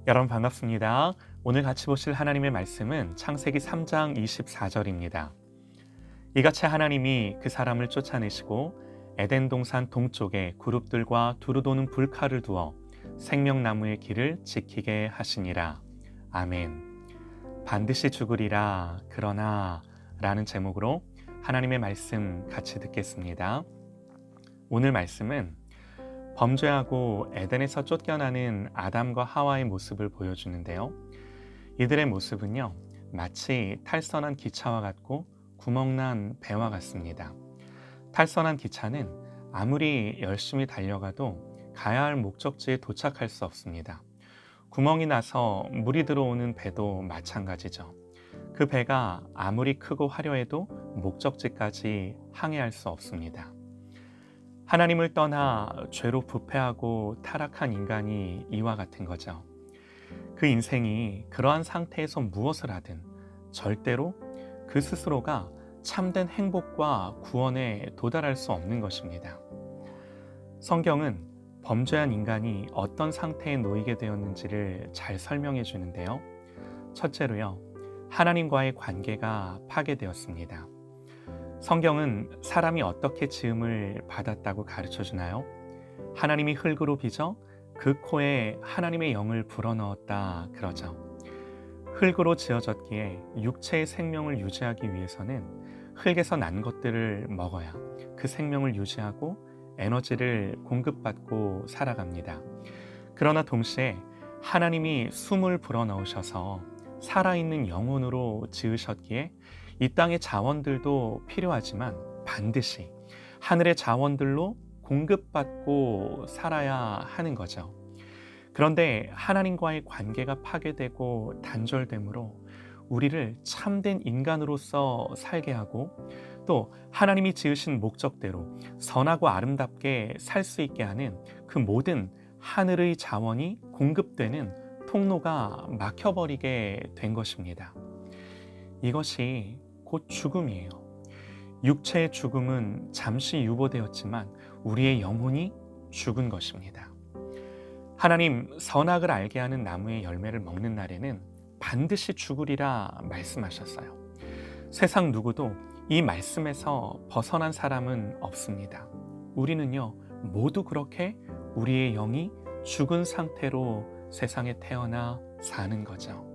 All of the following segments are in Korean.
여러분 반갑습니다. 오늘 같이 보실 하나님의 말씀은 창세기 3장 24절입니다. 이같이 하나님이 그 사람을 쫓아내시고 에덴 동산 동쪽에 그룹들과 두루 도는 불칼을 두어 생명나무의 길을 지키게 하시니라. 아멘. 반드시 죽으리라 그러나 라는 제목으로 하나님의 말씀 같이 듣겠습니다. 오늘 말씀은 범죄하고 에덴에서 쫓겨나는 아담과 하와의 모습을 보여주는데요. 이들의 모습은요, 마치 탈선한 기차와 같고 구멍난 배와 같습니다. 탈선한 기차는 아무리 열심히 달려가도 가야 할 목적지에 도착할 수 없습니다. 구멍이 나서 물이 들어오는 배도 마찬가지죠. 그 배가 아무리 크고 화려해도 목적지까지 항해할 수 없습니다. 하나님을 떠나 죄로 부패하고 타락한 인간이 이와 같은 거죠. 그 인생이 그러한 상태에서 무엇을 하든 절대로 그 스스로가 참된 행복과 구원에 도달할 수 없는 것입니다. 성경은 범죄한 인간이 어떤 상태에 놓이게 되었는지를 잘 설명해 주는데요. 첫째로요, 하나님과의 관계가 파괴되었습니다. 성경은 사람이 어떻게 지음을 받았다고 가르쳐 주나요? 하나님이 흙으로 빚어 그 코에 하나님의 영을 불어넣었다 그러죠. 흙으로 지어졌기에 육체의 생명을 유지하기 위해서는 흙에서 난 것들을 먹어야 그 생명을 유지하고 에너지를 공급받고 살아갑니다. 그러나 동시에 하나님이 숨을 불어넣으셔서 살아있는 영혼으로 지으셨기에 이 땅의 자원들도 필요하지만 반드시 하늘의 자원들로 공급받고 살아야 하는 거죠. 그런데 하나님과의 관계가 파괴되고 단절되므로 우리를 참된 인간으로서 살게 하고 또 하나님이 지으신 목적대로 선하고 아름답게 살 수 있게 하는 그 모든 하늘의 자원이 공급되는 통로가 막혀버리게 된 것입니다. 이것이 곧 죽음이에요. 육체의 죽음은 잠시 유보되었지만 우리의 영혼이 죽은 것입니다. 하나님 선악을 알게 하는 나무의 열매를 먹는 날에는 반드시 죽으리라 말씀하셨어요. 세상 누구도 이 말씀에서 벗어난 사람은 없습니다. 우리는요, 모두 그렇게 우리의 영이 죽은 상태로 세상에 태어나 사는 거죠.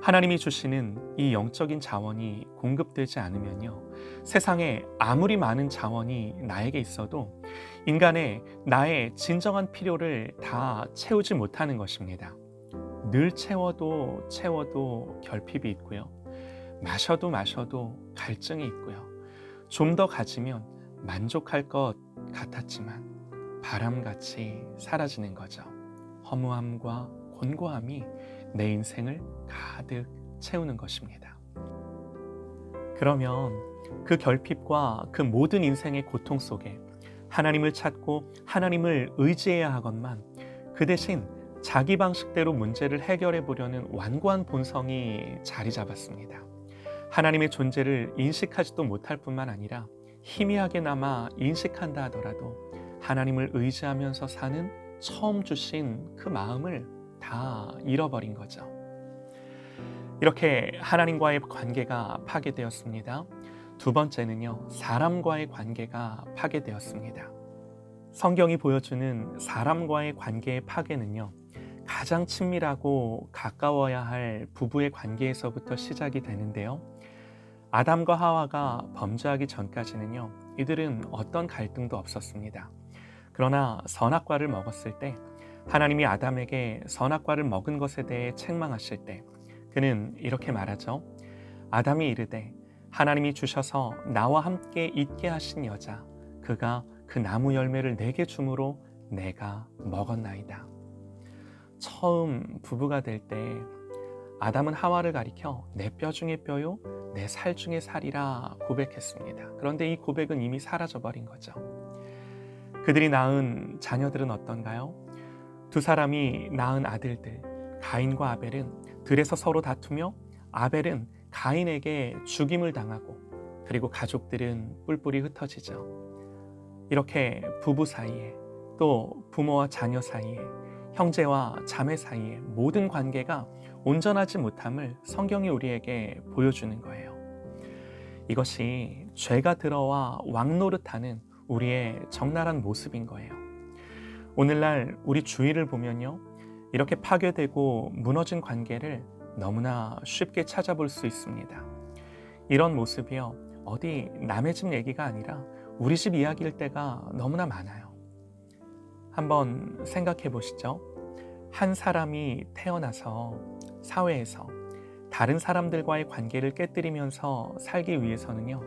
하나님이 주시는 이 영적인 자원이 공급되지 않으면요, 세상에 아무리 많은 자원이 나에게 있어도 인간의 나의 진정한 필요를 다 채우지 못하는 것입니다. 늘 채워도 결핍이 있고요. 마셔도 갈증이 있고요. 좀 더 가지면 만족할 것 같았지만 바람같이 사라지는 거죠. 허무함과 곤고함이 내 인생을 가득 채우는 것입니다. 그러면 그 결핍과 그 모든 인생의 고통 속에 하나님을 찾고 하나님을 의지해야 하건만 그 대신 자기 방식대로 문제를 해결해 보려는 완고한 본성이 자리 잡았습니다. 하나님의 존재를 인식하지도 못할 뿐만 아니라 희미하게나마 인식한다 하더라도 하나님을 의지하면서 사는 처음 주신 그 마음을 다 잃어버린 거죠. 이렇게 하나님과의 관계가 파괴되었습니다. 두 번째는요, 사람과의 관계가 파괴되었습니다. 성경이 보여주는 사람과의 관계의 파괴는요, 가장 친밀하고 가까워야 할 부부의 관계에서부터 시작이 되는데요. 아담과 하와가 범죄하기 전까지는요, 이들은 어떤 갈등도 없었습니다. 그러나 선악과를 먹었을 때 하나님이 아담에게 선악과를 먹은 것에 대해 책망하실 때 그는 이렇게 말하죠. 아담이 이르되 하나님이 주셔서 나와 함께 있게 하신 여자 그가 그 나무 열매를 내게 주므로 내가 먹었나이다. 처음 부부가 될 때 아담은 하와를 가리켜 내 뼈 중에 뼈요 내 살 중에 살이라 고백했습니다. 그런데 이 고백은 이미 사라져버린 거죠. 그들이 낳은 자녀들은 어떤가요? 두 사람이 낳은 아들들 가인과 아벨은 들에서 서로 다투며 아벨은 가인에게 죽임을 당하고 그리고 가족들은 뿔뿔이 흩어지죠. 이렇게 부부 사이에 또 부모와 자녀 사이에 형제와 자매 사이의 모든 관계가 온전하지 못함을 성경이 우리에게 보여주는 거예요. 이것이 죄가 들어와 왕노릇하는 우리의 적나라한 모습인 거예요. 오늘날 우리 주위를 보면요, 이렇게 파괴되고 무너진 관계를 너무나 쉽게 찾아볼 수 있습니다. 이런 모습이요, 어디 남의 집 얘기가 아니라 우리 집 이야기일 때가 너무나 많아요. 한번 생각해 보시죠. 한 사람이 태어나서 사회에서 다른 사람들과의 관계를 깨뜨리면서 살기 위해서는요,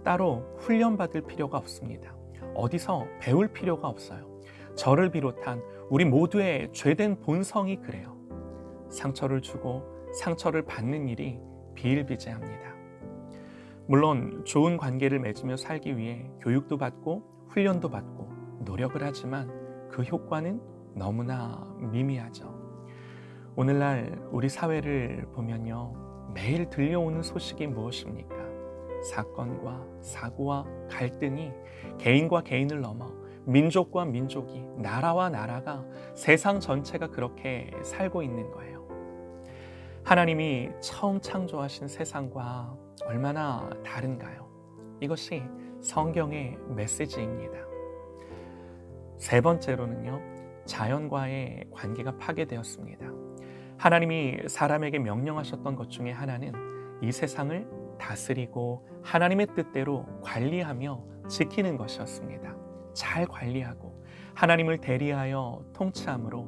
따로 훈련받을 필요가 없습니다. 어디서 배울 필요가 없어요. 저를 비롯한 우리 모두의 죄된 본성이 그래요. 상처를 주고 상처를 받는 일이 비일비재합니다. 물론 좋은 관계를 맺으며 살기 위해 교육도 받고 훈련도 받고 노력을 하지만 그 효과는 너무나 미미하죠. 오늘날 우리 사회를 보면요, 매일 들려오는 소식이 무엇입니까? 사건과 사고와 갈등이 개인과 개인을 넘어 민족과 민족이, 나라와 나라가, 세상 전체가 그렇게 살고 있는 거예요. 하나님이 처음 창조하신 세상과 얼마나 다른가요? 이것이 성경의 메시지입니다. 세 번째로는요, 자연과의 관계가 파괴되었습니다. 하나님이 사람에게 명령하셨던 것 중에 하나는 이 세상을 다스리고 하나님의 뜻대로 관리하며 지키는 것이었습니다. 잘 관리하고 하나님을 대리하여 통치함으로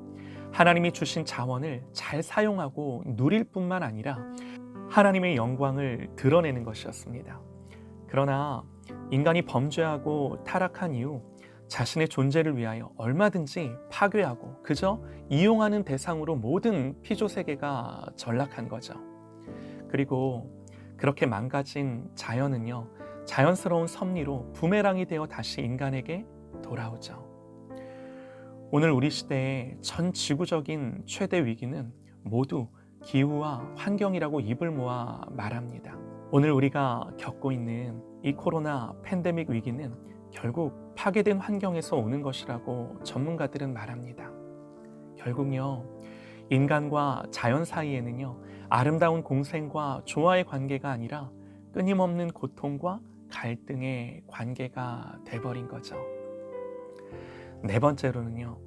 하나님이 주신 자원을 잘 사용하고 누릴 뿐만 아니라 하나님의 영광을 드러내는 것이었습니다. 그러나 인간이 범죄하고 타락한 이후 자신의 존재를 위하여 얼마든지 파괴하고 그저 이용하는 대상으로 모든 피조세계가 전락한 거죠. 그리고 그렇게 망가진 자연은요, 자연스러운 섭리로 부메랑이 되어 다시 인간에게 돌아오죠. 오늘 우리 시대의 전 지구적인 최대 위기는 모두 기후와 환경이라고 입을 모아 말합니다. 오늘 우리가 겪고 있는 이 코로나 팬데믹 위기는 결국 파괴된 환경에서 오는 것이라고 전문가들은 말합니다. 결국요, 인간과 자연 사이에는요, 아름다운 공생과 조화의 관계가 아니라 끊임없는 고통과 갈등의 관계가 돼버린 거죠. 네 번째로는요,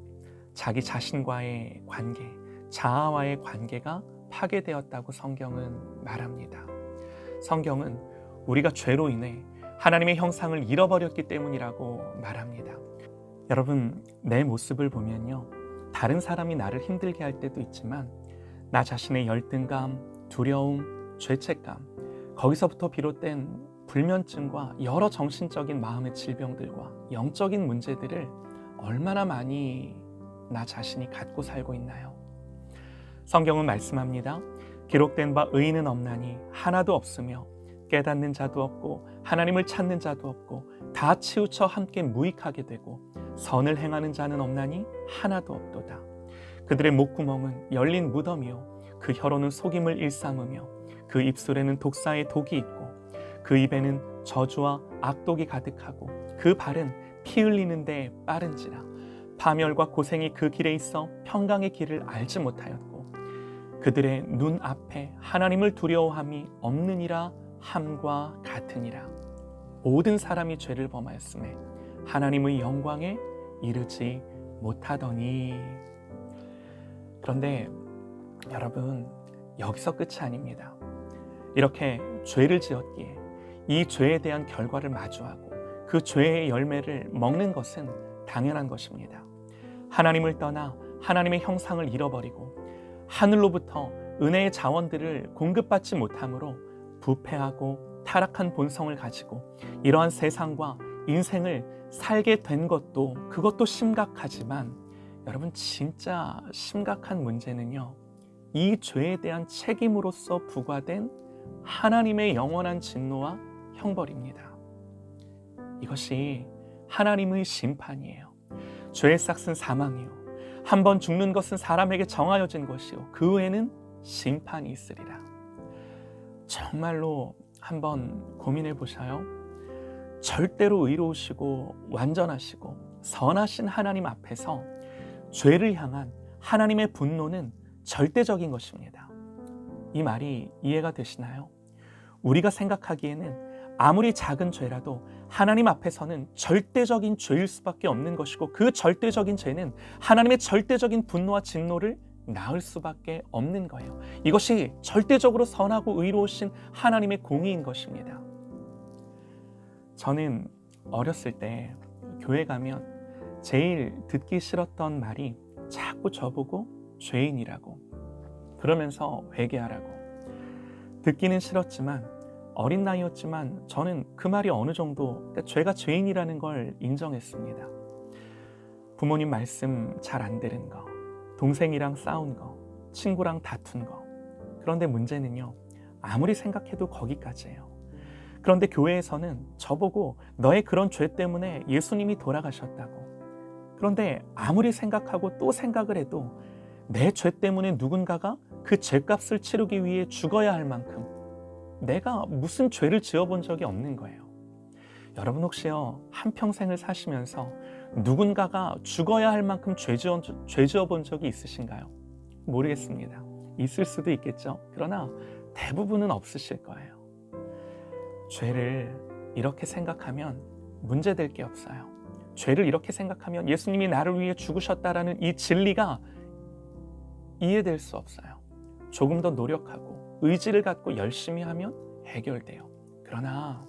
자기 자신과의 관계, 자아와의 관계가 파괴되었다고 성경은 말합니다. 성경은 우리가 죄로 인해 하나님의 형상을 잃어버렸기 때문이라고 말합니다. 여러분, 내 모습을 보면요, 다른 사람이 나를 힘들게 할 때도 있지만 나 자신의 열등감, 두려움, 죄책감, 거기서부터 비롯된 불면증과 여러 정신적인 마음의 질병들과 영적인 문제들을 얼마나 많이 나 자신이 갖고 살고 있나요? 성경은 말씀합니다. 기록된 바 의인은 없나니 하나도 없으며 깨닫는 자도 없고 하나님을 찾는 자도 없고 다 치우쳐 함께 무익하게 되고 선을 행하는 자는 없나니 하나도 없도다. 그들의 목구멍은 열린 무덤이요 그 혀로는 속임을 일삼으며 그 입술에는 독사의 독이 있고 그 입에는 저주와 악독이 가득하고 그 발은 피 흘리는데 빠른지라. 파멸과 고생이 그 길에 있어 평강의 길을 알지 못하였고 그들의 눈 앞에 하나님을 두려워함이 없느니라 함과 같으니라. 모든 사람이 죄를 범하였음에 하나님의 영광에 이르지 못하더니. 그런데 여러분, 여기서 끝이 아닙니다. 이렇게 죄를 지었기에 이 죄에 대한 결과를 마주하고 그 죄의 열매를 먹는 것은 당연한 것입니다. 하나님을 떠나 하나님의 형상을 잃어버리고 하늘로부터 은혜의 자원들을 공급받지 못함으로 부패하고 타락한 본성을 가지고 이러한 세상과 인생을 살게 된 그것도 심각하지만 여러분, 진짜 심각한 문제는요, 이 죄에 대한 책임으로서 부과된 하나님의 영원한 진노와 형벌입니다. 이것이 하나님의 심판이에요. 죄의 삭은 사망이요 한 번 죽는 것은 사람에게 정하여진 것이요 그 후에는 심판이 있으리라. 정말로 한번 고민해 보셔요. 절대로 의로우시고 완전하시고 선하신 하나님 앞에서 죄를 향한 하나님의 분노는 절대적인 것입니다. 이 말이 이해가 되시나요? 우리가 생각하기에는 아무리 작은 죄라도 하나님 앞에서는 절대적인 죄일 수밖에 없는 것이고, 그 절대적인 죄는 하나님의 절대적인 분노와 진노를 낳을 수밖에 없는 거예요. 이것이 절대적으로 선하고 의로우신 하나님의 공의인 것입니다. 저는 어렸을 때 교회 가면 제일 듣기 싫었던 말이 자꾸 저보고 죄인이라고, 그러면서 회개하라고. 듣기는 싫었지만, 어린 나이였지만 저는 그 말이 어느 정도 죄가 죄인이라는 걸 인정했습니다. 부모님 말씀 잘 안 들은 거, 동생이랑 싸운 거, 친구랑 다툰 거. 그런데 문제는요, 아무리 생각해도 거기까지예요. 그런데 교회에서는 저보고 너의 그런 죄 때문에 예수님이 돌아가셨다고. 그런데 아무리 생각하고 또 생각을 해도 내 죄 때문에 누군가가 그 죄값을 치르기 위해 죽어야 할 만큼 내가 무슨 죄를 지어본 적이 없는 거예요. 여러분 혹시요, 한평생을 사시면서 누군가가 죽어야 할 만큼 죄 지어본 적이 있으신가요? 모르겠습니다. 있을 수도 있겠죠. 그러나 대부분은 없으실 거예요. 죄를 이렇게 생각하면 문제될 게 없어요. 죄를 이렇게 생각하면 예수님이 나를 위해 죽으셨다라는 이 진리가 이해될 수 없어요. 조금 더 노력하고 의지를 갖고 열심히 하면 해결돼요. 그러나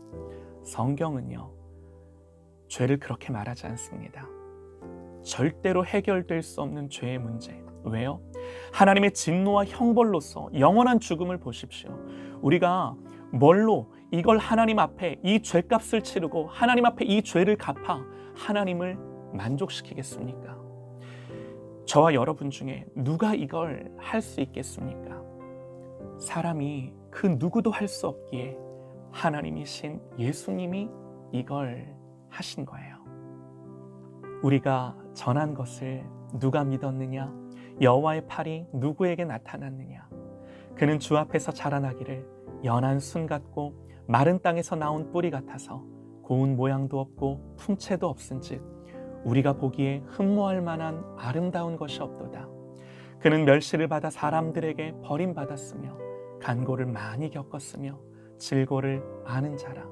성경은요, 죄를 그렇게 말하지 않습니다. 절대로 해결될 수 없는 죄의 문제. 왜요? 하나님의 진노와 형벌로서 영원한 죽음을 보십시오. 우리가 뭘로 이걸 하나님 앞에 이 죄값을 치르고 하나님 앞에 이 죄를 갚아 하나님을 만족시키겠습니까? 저와 여러분 중에 누가 이걸 할 수 있겠습니까? 사람이 그 누구도 할 수 없기에 하나님이신 예수님이 이걸 하신 거예요. 우리가 전한 것을 누가 믿었느냐? 여호와의 팔이 누구에게 나타났느냐? 그는 주 앞에서 자라나기를 연한 순 같고 마른 땅에서 나온 뿌리 같아서 고운 모양도 없고 풍채도 없은즉 우리가 보기에 흠모할 만한 아름다운 것이 없도다. 그는 멸시를 받아 사람들에게 버림받았으며 간고를 많이 겪었으며 질고를 아는 자라.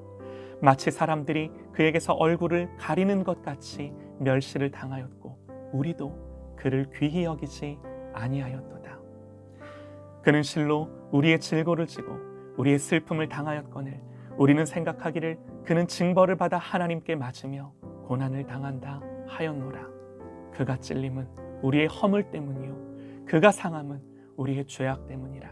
마치 사람들이 그에게서 얼굴을 가리는 것 같이 멸시를 당하였고 우리도 그를 귀히 여기지 아니하였도다. 그는 실로 우리의 질고를 지고 우리의 슬픔을 당하였거늘 우리는 생각하기를 그는 징벌을 받아 하나님께 맞으며 고난을 당한다 하였노라. 그가 찔림은 우리의 허물 때문이요 그가 상함은 우리의 죄악 때문이라.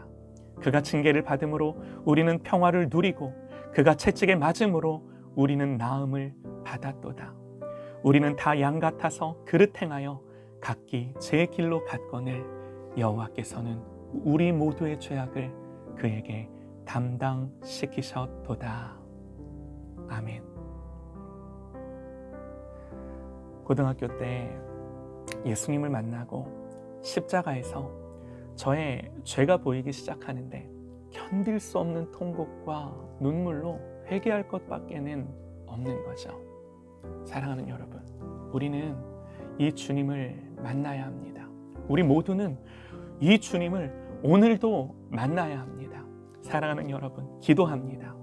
그가 징계를 받음으로 우리는 평화를 누리고 그가 채찍에 맞음으로 우리는 나음을 받았도다. 우리는 다 양 같아서 그릇 행하여 각기 제 길로 갔거늘 여호와께서는 우리 모두의 죄악을 그에게 담당시키셨도다. 아멘. 고등학교 때 예수님을 만나고 십자가에서 저의 죄가 보이기 시작하는데 견딜 수 없는 통곡과 눈물로 회개할 것밖에는 없는 거죠. 사랑하는 여러분, 우리는 이 주님을 만나야 합니다. 우리 모두는 이 주님을 오늘도 만나야 합니다. 사랑하는 여러분, 기도합니다.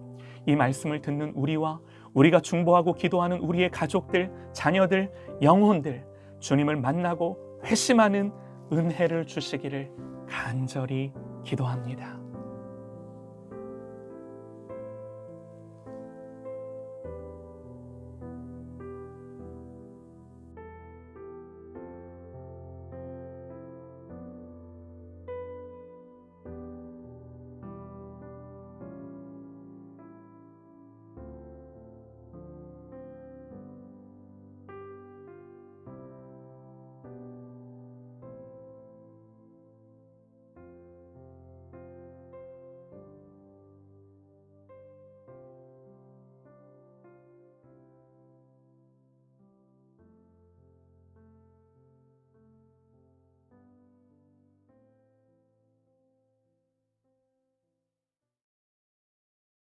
이 말씀을 듣는 우리와 우리가 중보하고 기도하는 우리의 가족들, 자녀들, 영혼들, 주님을 만나고 회심하는 은혜를 주시기를 간절히 기도합니다.